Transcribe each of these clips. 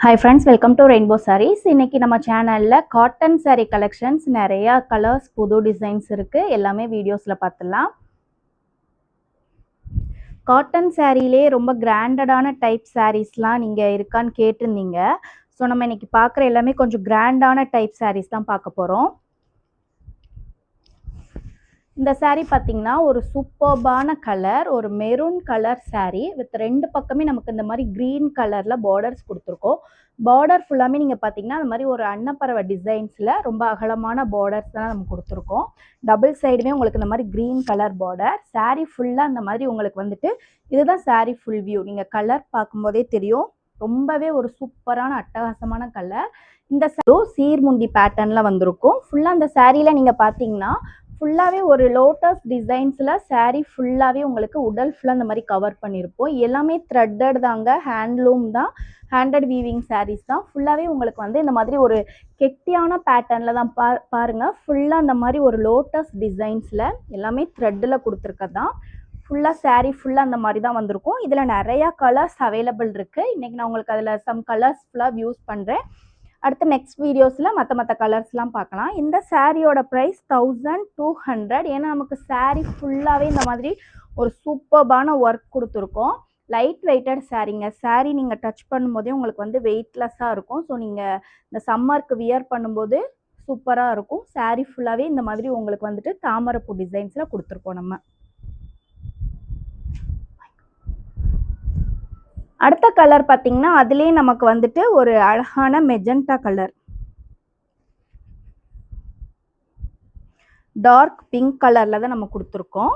Hi friends, welcome to Rainbow Sarees. இன்னைக்கு நம்ம சேனல்ல காட்டன் saree collections நிறைய கலர்ஸ் புது டிசைன்ஸ் இருக்கு. எல்லாமே வீடியோஸ்ல பார்த்துடலாம். காட்டன் சாரீலே ரொம்ப கிராண்டடான டைப் சாரீஸ்லாம் நீங்க இருக்கான்னு கேட்டிருந்தீங்க. ஸோ நம்ம இன்னைக்கு பார்க்குற எல்லாமே கொஞ்சம் கிராண்டான டைப் சாரீஸ் தான் பார்க்க போகிறோம். இந்த saree பார்த்தீங்கன்னா ஒரு சூப்பர்பான கலர், ஒரு மெரூன் கலர் saree வித் ரெண்டு பக்கமே நமக்கு இந்த மாதிரி க்ரீன் கலரில் பார்டர்ஸ் கொடுத்துருக்கோம். பார்டர் ஃபுல்லாமே நீங்கள் பார்த்தீங்கன்னா அந்த மாதிரி ஒரு அன்னப்பறவை டிசைன்ஸில் ரொம்ப அகலமான பார்டர்ஸ் தான் நம்ம கொடுத்துருக்கோம். டபுள் சைடுமே உங்களுக்கு இந்த மாதிரி க்ரீன் கலர் பார்டர். saree ஃபுல்லாக அந்த மாதிரி உங்களுக்கு வந்துட்டு இதுதான் saree ஃபுல் வியூ. நீங்கள் கலர் பார்க்கும்போதே தெரியும், ரொம்பவே ஒரு சூப்பரான அட்டகாசமான கலர். இந்த சீர்முந்தி பேட்டர்னில் வந்திருக்கும். ஃபுல்லாக அந்த சாரியில் நீங்கள் பார்த்தீங்கன்னா ஃபுல்லாகவே ஒரு லோட்டஸ் டிசைன்ஸில் saree ஃபுல்லாகவே உங்களுக்கு உடல் ஃபுல்லாக இந்த மாதிரி கவர் பண்ணியிருப்போம். எல்லாமே த்ரெட்டட் தாங்க, ஹேண்ட்லூம் தான், ஹேண்டட் வீவிங் சாரீஸ் தான். ஃபுல்லாகவே உங்களுக்கு வந்து இந்த மாதிரி ஒரு கெட்டியான பேட்டர்னில் தான் பாருங்கள். ஃபுல்லாக இந்த மாதிரி ஒரு லோட்டஸ் டிசைன்ஸில் எல்லாமே த்ரெட்டில் கொடுத்துருக்கது தான். ஃபுல்லாக saree ஃபுல்லாக அந்த மாதிரி தான் வந்திருக்கும். இதில் நிறையா கலர்ஸ் அவைலபிள் இருக்குது. இன்றைக்கி நான் உங்களுக்கு அதில் சம் கலர்ஸ் ஃபுல்லாக யூஸ் பண்ணுறேன். அடுத்து நெக்ஸ்ட் வீடியோஸில் மற்ற கலர்ஸ்லாம் பார்க்கலாம். இந்த சாரியோட ப்ரைஸ் 1200. ஏன்னா நமக்கு saree ஃபுல்லாகவே இந்த மாதிரி ஒரு சூப்பர்பான ஒர்க் கொடுத்துருக்கோம். லைட் வெயிட்டட் சாரீங்க. saree நீங்கள் டச் பண்ணும்போதே உங்களுக்கு வந்து வெயிட்லெஸ்ஸாக இருக்கும். ஸோ நீங்கள் இந்த சம்மருக்கு வியர் பண்ணும்போது சூப்பராக இருக்கும். saree ஃபுல்லாகவே இந்த மாதிரி உங்களுக்கு வந்துட்டு தாமரைப்பூ டிசைன்ஸில் கொடுத்துருக்கோம் நம்ம. அடுத்த கலர் பார்த்தீங்கன்னா அதுலேயே நமக்கு வந்துட்டு ஒரு அழகான மெஜெண்டா கலர், டார்க் பிங்க் கலரில் தான் நம்ம கொடுத்துருக்கோம்.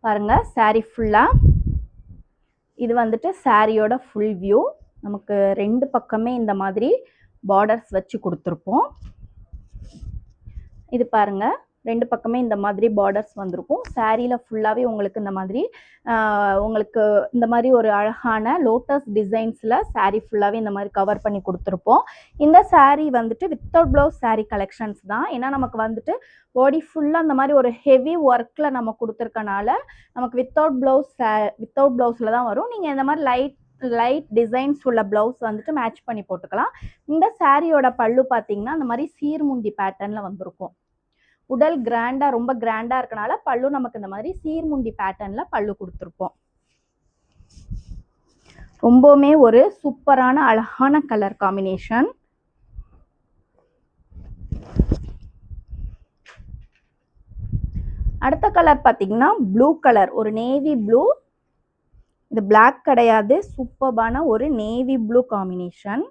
பாருங்க saree ஃபுல்லாக இது வந்துட்டு சாரியோட ஃபுல் வியூ. நமக்கு ரெண்டு பக்கமே இந்த மாதிரி பார்டர்ஸ் வச்சு கொடுத்துருப்போம். இது பாருங்க, ரெண்டு பக்கமே இந்த மாதிரி பார்டர்ஸ் வந்திருக்கும். சாரியில் ஃபுல்லாகவே உங்களுக்கு இந்த மாதிரி ஒரு அழகான லோட்டஸ் டிசைன்ஸில் saree ஃபுல்லாகவே இந்த மாதிரி கவர் பண்ணி கொடுத்துருப்போம். இந்த saree வந்துட்டு வித்தவுட் ப்ளவுஸ் saree கலெக்ஷன்ஸ் தான். ஏன்னா நமக்கு வந்துட்டு பாடி ஃபுல்லாக அந்த மாதிரி ஒரு ஹெவி ஒர்க்கில் நம்ம கொடுத்துருக்கனால நமக்கு வித்தவுட் ப்ளவுஸில் தான் வரும். நீங்கள் இந்த மாதிரி லைட் டிசைன்ஸ் உள்ள ப்ளவுஸ் வந்துட்டு மேட்ச் பண்ணி போட்டுக்கலாம். இந்த சாரியோட பல்லு பார்த்தீங்கன்னா அந்த மாதிரி சீர்முந்தி பேட்டர்னில் வந்திருக்கும். உடல் கிராண்டாக ரொம்ப கிராண்டாக இருக்கனால பல்லு நமக்கு இந்த மாதிரி சீர்முந்தி பேட்டர்னில் பல்லு கொடுத்துருப்போம். ரொம்பவுமே ஒரு சூப்பரான அழகான கலர் காம்பினேஷன். அடுத்த கலர் பார்த்தீங்கன்னா ப்ளூ கலர், ஒரு நேவி ப்ளூ. இது பிளாக் கிடையாது, சூப்பரான ஒரு நேவி ப்ளூ காம்பினேஷன்.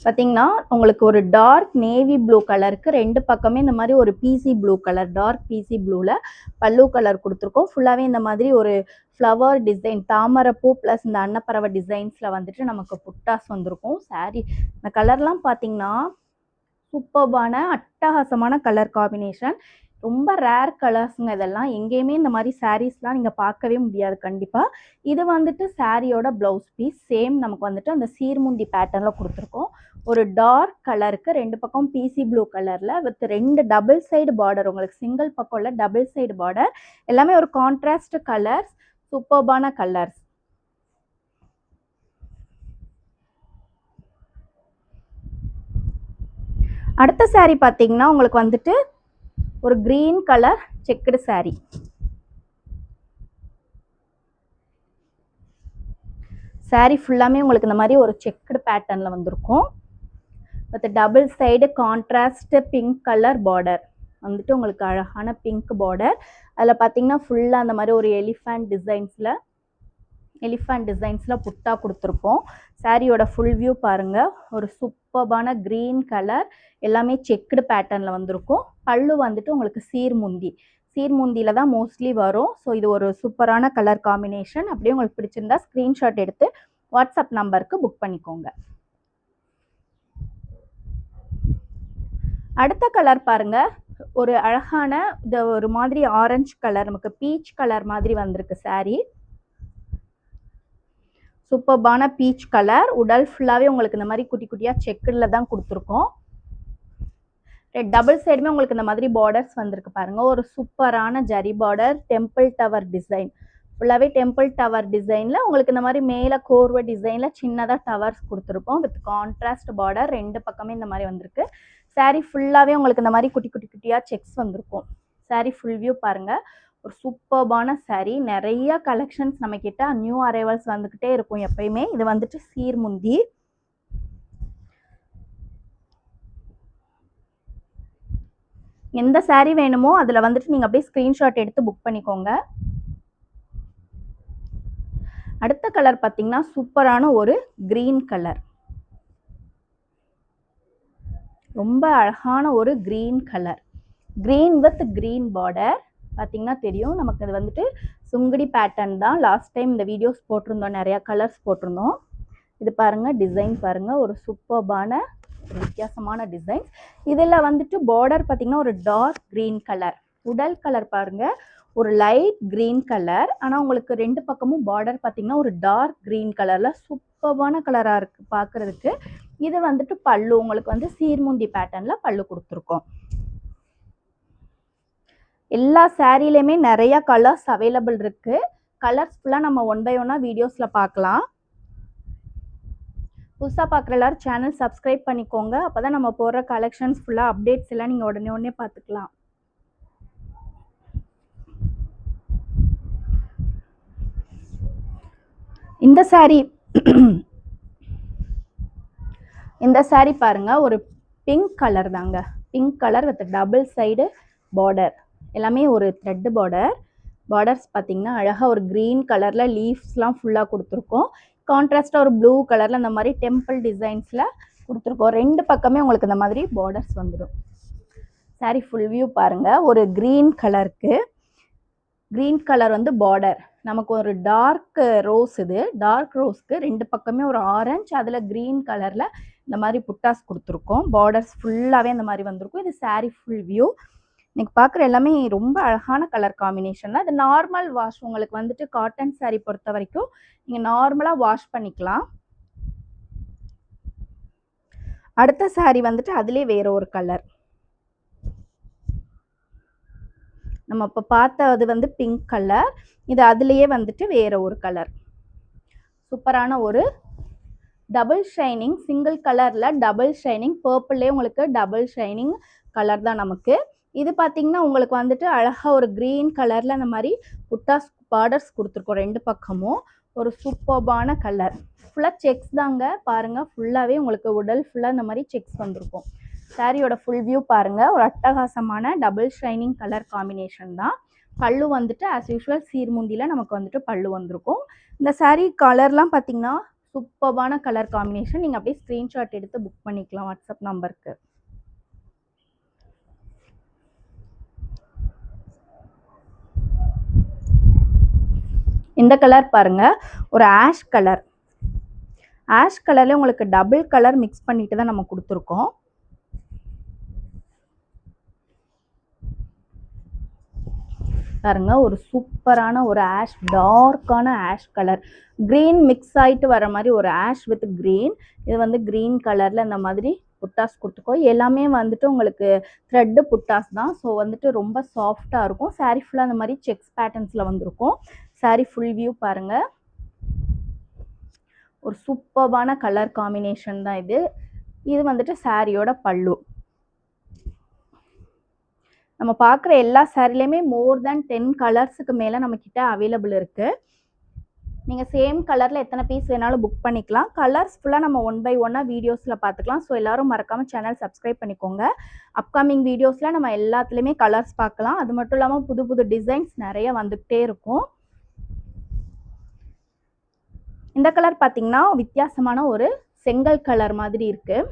பார்த்தீங்கன்னா உங்களுக்கு ஒரு டார்க் நேவி ப்ளூ கலருக்கு ரெண்டு பக்கமே இந்த மாதிரி ஒரு பிசி ப்ளூ கலர், டார்க் பிசி ப்ளூவில் பல்லு கலர் கொடுத்துருக்கோம். ஃபுல்லாகவே இந்த மாதிரி ஒரு ஃப்ளவர் டிசைன், தாமரைப்பூ ப்ளஸ் இந்த அன்னப்பறவை டிசைன்ஸில் வந்துட்டு நமக்கு புட்டாஸ் வந்திருக்கும். saree இந்த கலர்லாம் பார்த்தீங்கன்னா சூப்பர்பான அட்டகாசமான கலர் காம்பினேஷன். ரொம்ப ரேர் கலர்ஸுங்க இதெல்லாம். எங்கேயுமே இந்த மாதிரி சாரீஸ்லாம் நீங்கள் பார்க்கவே முடியாது கண்டிப்பாக. இது வந்துட்டு சாரியோட ப்ளவுஸ் பீஸ். சேம் நமக்கு வந்துட்டு அந்த சீர்முந்தி பேட்டர்னில் கொடுத்துருக்கோம். ஒரு டார்க் கலருக்கு ரெண்டு பக்கம் பிசி ப்ளூ கலரில் வித் ரெண்டு டபுள் சைடு பார்டர். உங்களுக்கு சிங்கிள் பக்கம் இல்லை, டபுள் சைடு பார்டர். எல்லாமே ஒரு கான்ட்ராஸ்ட் கலர்ஸ், சூப்பர்பான கலர்ஸ். அடுத்த saree பார்த்தீங்கன்னா உங்களுக்கு வந்துட்டு ஒரு green colour checked saree. saree ஃபுல்லாமே உங்களுக்கு இந்த மாதிரி ஒரு செக்குடு பேட்டர்னில் வந்திருக்கும். With double side contrast pink colour border வந்துட்டு உங்களுக்கு அழகான பிங்க் பார்டர். அதில் பார்த்தீங்கன்னா ஃபுல்லாக அந்த மாதிரி ஒரு எலிஃபண்ட் டிசைன்ஸில் புட்டா கொடுத்துருப்போம். சாரியோட ஃபுல் வியூ பாருங்கள். ஒரு சூப்பர்பான க்ரீன் கலர், எல்லாமே செக்குடு பேட்டர்னில் வந்திருக்கும். பல்லு வந்துட்டு உங்களுக்கு சீர்முந்தியில் தான் மோஸ்ட்லி வரும். ஸோ இது ஒரு சூப்பரான கலர் காம்பினேஷன். அப்படியே உங்களுக்கு பிடிச்சிருந்தா ஸ்க்ரீன்ஷாட் எடுத்து வாட்ஸ்அப் நம்பருக்கு புக் பண்ணிக்கோங்க. அடுத்த கலர் பாருங்க, ஒரு அழகான இந்த ஒரு மாதிரி ஆரஞ்சு கலர், நமக்கு பீச் கலர் மாதிரி வந்திருக்கு saree. சூப்பர்பான பீச் கலர். உடல் ஃபுல்லாகவே உங்களுக்கு இந்த மாதிரி குட்டி குட்டியாக செக்குடில் தான் கொடுத்துருக்கோம். டபுள் சைடுமே உங்களுக்கு இந்த மாதிரி பார்டர்ஸ் வந்திருக்கு பாருங்க. ஒரு சூப்பரான zari border, temple tower design. ஃபுல்லாவே டெம்பிள் டவர் டிசைன்ல உங்களுக்கு இந்த மாதிரி மேல கோர்வை டிசைன்ல சின்னதா டவர்ஸ் கொடுத்துருப்போம். வித் கான்ட்ராஸ்ட் பார்டர் 2 பக்கமே இந்த மாதிரி வந்திருக்கு. saree ஃபுல்லாவே உங்களுக்கு இந்த மாதிரி குட்டி குட்டி குட்டியா செக்ஸ் வந்திருக்கும். saree ஃபுல் வியூ பாருங்க. ஒரு சூப்பர்பான saree. நிறைய கலெக்ஷன்ஸ் நம்ம கிட்ட நியூ அரைவல்ஸ் வந்துகிட்டே இருக்கும் எப்பயுமே. இது வந்துட்டு சீர்முந்தி. எந்த saree வேணுமோ அதுல வந்துட்டு நீங்க அப்படியே ஸ்கிரீன்ஷாட் எடுத்து புக் பண்ணிக்கோங்க. அடுத்த கலர் பாத்தீங்கன்னா சூப்பரான ஒரு கிரீன் கலர். ரொம்ப அழகான ஒரு green colour. Green with green border. பாத்தீங்கன்னா தெரியும் நமக்கு இது வந்துட்டு சுங்குடி பேட்டர்ன் தான். லாஸ்ட் டைம் இந்த வீடியோஸ் போட்டிருந்தோம், நிறைய கலர்ஸ் போட்டிருந்தோம். இது பாருங்க, டிசைன் பாருங்க, ஒரு சூப்பர்பான வித்தியாசமான டிசைன். இதுல வந்துட்டு பார்டர் பாத்தீங்கன்னா ஒரு டார்க் கிரீன் கலர். உடல் கலர் பாருங்க ஒரு லைட் கிரீன் கலர். ஆனா உங்களுக்கு 2 பக்கமும் பார்டர் பாத்தீங்கன்னா ஒரு டார்க் கிரீன் கலர்ல சூப்பர்பான கலரா இருக்கு பாக்குறதுக்கு. இது வந்துட்டு பல்லு உங்களுக்கு வந்து சீர்முந்தி பேட்டர்ன்ல பல்லு கொடுத்துருக்கோம். எல்லா சாரிலையுமே நிறைய கலர்ஸ் அவைலபிள் இருக்கு. கலர்ஸ் ஃபுல்லா நம்ம 1 by 1 வீடியோஸ்ல பார்க்கலாம். புதுசாக பார்க்குற எல்லாரும் சேனல் சப்ஸ்கிரைப் பண்ணிக்கோங்க. அப்போதான் நம்ம போடுற கலெக்ஷன்ஸ் ஃபுல்லாக அப்டேட்ஸ் எல்லாம் நீங்கள் உடனே பார்த்துக்கலாம். இந்த saree பாருங்க, ஒரு பிங்க் கலர் தாங்க. Pink colour with double side border. எல்லாமே ஒரு த்ரெட் பார்டர். பார்டர்ஸ் பார்த்தீங்கன்னா அழகாக ஒரு க்ரீன் கலரில் லீவ்ஸ்லாம் ஃபுல்லாக கொடுத்துருக்கோம். கான்ட்ராஸ்டாக ஒரு ப்ளூ கலரில் இந்த மாதிரி டெம்பிள் டிசைன்ஸில் கொடுத்துருக்கோம். 2 பக்கமே உங்களுக்கு இந்த மாதிரி பார்டர்ஸ் வந்துடும். saree ஃபுல் வியூ பாருங்கள். ஒரு க்ரீன் கலருக்கு க்ரீன் கலர் வந்து பார்டர். நமக்கு ஒரு டார்க் ரோஸ். இது டார்க் ரோஸ்க்கு 2 பக்கமே ஒரு ஆரஞ்சு, அதில் க்ரீன் கலரில் இந்த மாதிரி புட்டாஸ் கொடுத்துருக்கோம். பார்டர்ஸ் ஃபுல்லாகவே இந்த மாதிரி வந்திருக்கும். இது saree ஃபுல் வியூ. இன்னைக்கு பார்க்குற எல்லாமே ரொம்ப அழகான கலர் காம்பினேஷன் தான். இது நார்மல் வாஷ். உங்களுக்கு வந்துட்டு காட்டன் saree பொறுத்த வரைக்கும் நீங்கள் நார்மலாக வாஷ் பண்ணிக்கலாம். அடுத்த saree வந்துட்டு அதுலேயே வேற ஒரு கலர். நம்ம இப்போ பார்த்தது வந்து பிங்க் கலர். இது அதுலேயே வந்துட்டு வேற ஒரு கலர். சூப்பரான ஒரு டபுள் ஷைனிங், சிங்கிள் கலரில் டபுள் ஷைனிங். பர்பிள்லேயே உங்களுக்கு டபுள் ஷைனிங் கலர் தான் நமக்கு. இது பார்த்தீங்கன்னா உங்களுக்கு வந்துட்டு அழகாக ஒரு க்ரீன் கலரில் அந்த மாதிரி புட்டாஸ் பார்டர்ஸ் கொடுத்துருக்கோம் 2 பக்கமும். ஒரு சூப்பர்பான கலர். ஃபுல்லாக செக்ஸ் தாங்க பாருங்கள். ஃபுல்லாகவே உங்களுக்கு உடல் ஃபுல்லாக இந்த மாதிரி செக்ஸ் வந்திருக்கும். சாரியோட ஃபுல் வியூ பாருங்கள். ஒரு அட்டகாசமான டபுள் ஷைனிங் கலர் காம்பினேஷன் தான். பல்லு வந்துட்டு ஆஸ் யூஷுவல் சீர்முந்தியில் நமக்கு வந்துட்டு பல்லு வந்திருக்கும். இந்த சாரீ கலர்லாம் பார்த்தீங்கன்னா சூப்பர்பான கலர் காம்பினேஷன். நீங்கள் அப்படியே ஸ்க்ரீன்ஷாட் எடுத்து புக் பண்ணிக்கலாம் வாட்ஸ்அப் நம்பருக்கு. இந்த கலர் பாருங்க, ஒரு ஆஷ் கலர். ஆஷ் கலர்ல உங்களுக்கு டபுள் கலர் மிக்ஸ் பண்ணிட்டு தான் நம்ம கொடுத்துருக்கோம். பாருங்க, ஒரு சூப்பரான ஒரு ஆஷ், டார்க்கான ஆஷ் கலர். கிரீன் மிக்ஸ் ஆயிட்டு வர மாதிரி ஒரு ஆஷ் வித் கிரீன். இது வந்து கிரீன் கலர்ல இந்த மாதிரி புட்டாஸ் கொடுத்துருக்கோம். எல்லாமே வந்துட்டு உங்களுக்கு த்ரெட்டு புட்டாஸ் தான். ஸோ வந்துட்டு ரொம்ப சாஃப்டாக இருக்கும். saree ஃபுல்லாக அந்த மாதிரி செக்ஸ் பேட்டர்ன்ஸில் வந்திருக்கும். saree ஃபுல் வியூ பாருங்க. ஒரு சூப்பர்பான கலர் காம்பினேஷன் தான் இது. இது வந்துட்டு சாரியோட பல்லு. நம்ம பார்க்குற எல்லா சாரிலையுமே மோர் தேன் 10 கலர்ஸுக்கு மேலே நம்மக்கிட்ட அவைலபிள் இருக்குது. நீங்கள் சேம் கலரில் எத்தனை பீஸ் வேணாலும் புக் பண்ணிக்கலாம். கலர்ஸ் ஃபுல்லாக நம்ம 1 by 1 வீடியோஸில் பார்த்துக்கலாம். ஸோ எல்லோரும் மறக்காமல் சேனல் சப்ஸ்கிரைப் பண்ணிக்கோங்க. அப்கமிங் வீடியோஸில் நம்ம எல்லாத்துலேயுமே கலர்ஸ் பார்க்கலாம். அது மட்டும் இல்லாமல் புது புது டிசைன்ஸ் நிறைய வந்துக்கிட்டே இருக்கும். இந்த கலர் பார்த்தீங்கன்னா வித்தியாசமான ஒரு செங்கல் கலர் மாதிரி இருக்குது.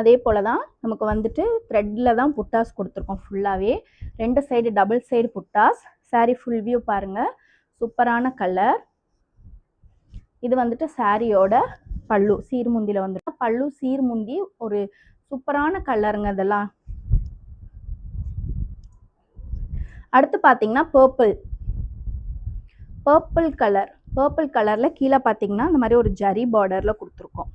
அதே போல் தான் நமக்கு வந்துட்டு த்ரெட்டில் தான் புட்டாஸ் கொடுத்துருக்கோம். ஃபுல்லாகவே 2 சைடு டபுள் சைடு புட்டாஸ். saree ஃபுல் வியூ பாருங்கள். சூப்பரான கலர். இது வந்துட்டு சாரியோட பல்லு. சீர்முந்தியில் வந்துட்டு பல்லு சீர்முந்தி. ஒரு சூப்பரான கலருங்க இதெல்லாம். அடுத்து பார்த்தீங்கன்னா பர்பிள் கலர். பர்பிள் கலரில் கீழே பார்த்தீங்கன்னா இந்த மாதிரி ஒரு ஜரி பார்டரில் கொடுத்துருக்கோம்.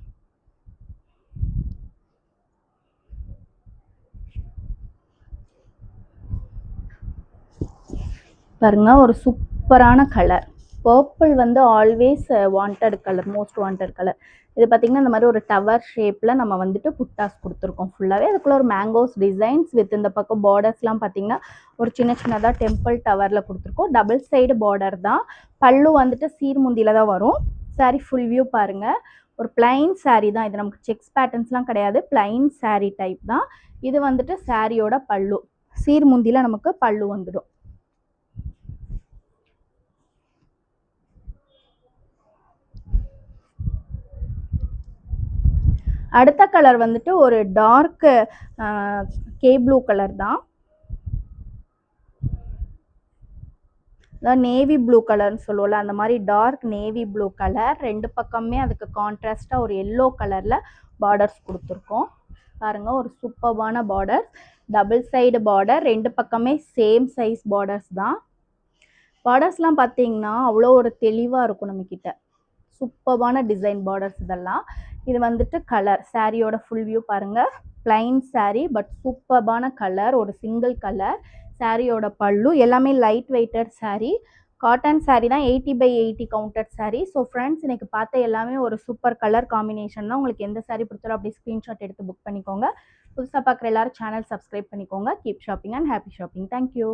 பாருங்க ஒரு சூப்பரான கலர். பர்பிள் வந்து always wanted colour, most wanted colour. இது பார்த்தீங்கன்னா இந்த மாதிரி ஒரு டவர் ஷேப்பில் நம்ம வந்துட்டு புட்டாஸ் கொடுத்துருக்கோம் ஃபுல்லாகவே. அதுக்குள்ளே ஒரு மேங்கோஸ் டிசைன்ஸ் வித் இந்த பக்கம் பார்டர்ஸ்லாம் பார்த்தீங்கன்னா ஒரு சின்ன சின்னதாக டெம்பிள் டவரில் கொடுத்துருக்கோம். டபுள் சைடு பார்டர் தான். பல்லு வந்துட்டு சீர்முந்தியில் தான் வரும். சாரீ ஃபுல் வியூ பாருங்கள். ஒரு பிளைன் சாரீ தான் இது. நமக்கு செக்ஸ் பேட்டர்ன்ஸ்லாம் கிடையாது. பிளைன் சாரீ டைப் தான் இது. வந்துட்டு சாரியோட பல்லு சீர்முந்தியில் நமக்கு பல்லு வந்துடும். அடுத்த கலர் வந்துட்டு ஒரு டார்க் கே ப்ளூ கலர் தான். நேவி ப்ளூ கலர்னு சொல்லுவோம்ல, அந்த மாதிரி டார்க் நேவி ப்ளூ கலர். ரெண்டு பக்கமே அதுக்கு கான்ட்ராஸ்டாக ஒரு எல்லோ கலரில் பார்டர்ஸ் கொடுத்துருக்கோம். பாருங்கள் ஒரு சூப்பர்பான பார்டர். Double side border. ரெண்டு பக்கமே சேம் சைஸ் பார்டர்ஸ் தான். பார்டர்ஸ்லாம் பார்த்தீங்கன்னா அவ்வளோ ஒரு தெளிவாக இருக்கும் நம்மக்கிட்ட. சூப்பர்பான டிசைன் பார்டர்ஸ் இதெல்லாம். இது வந்துட்டு கலர் சாரியோட ஃபுல் வியூ பாருங்கள். பிளைன் சாரீ பட் சூப்பர்பான கலர். ஒரு சிங்கிள் கலர். சாரியோட பல்லு எல்லாமே light weighted sari. Cotton sari தான். 80/80 கவுண்டட் சாரீ. ஸோ ஃப்ரெண்ட்ஸ் இன்னைக்கு பார்த்த எல்லாமே ஒரு சூப்பர் கலர் காம்பினேஷன் தான். உங்களுக்கு எந்த சாரீ பிடிச்சாலும் அப்படி ஸ்க்ரீன்ஷாட் எடுத்து புக் பண்ணிக்கோங்க. புதுசாக பார்க்குற எல்லாரும் சேனல் சப்ஸ்கிரைப் பண்ணிக்கோங்க. Keep shopping and happy shopping. Thank you.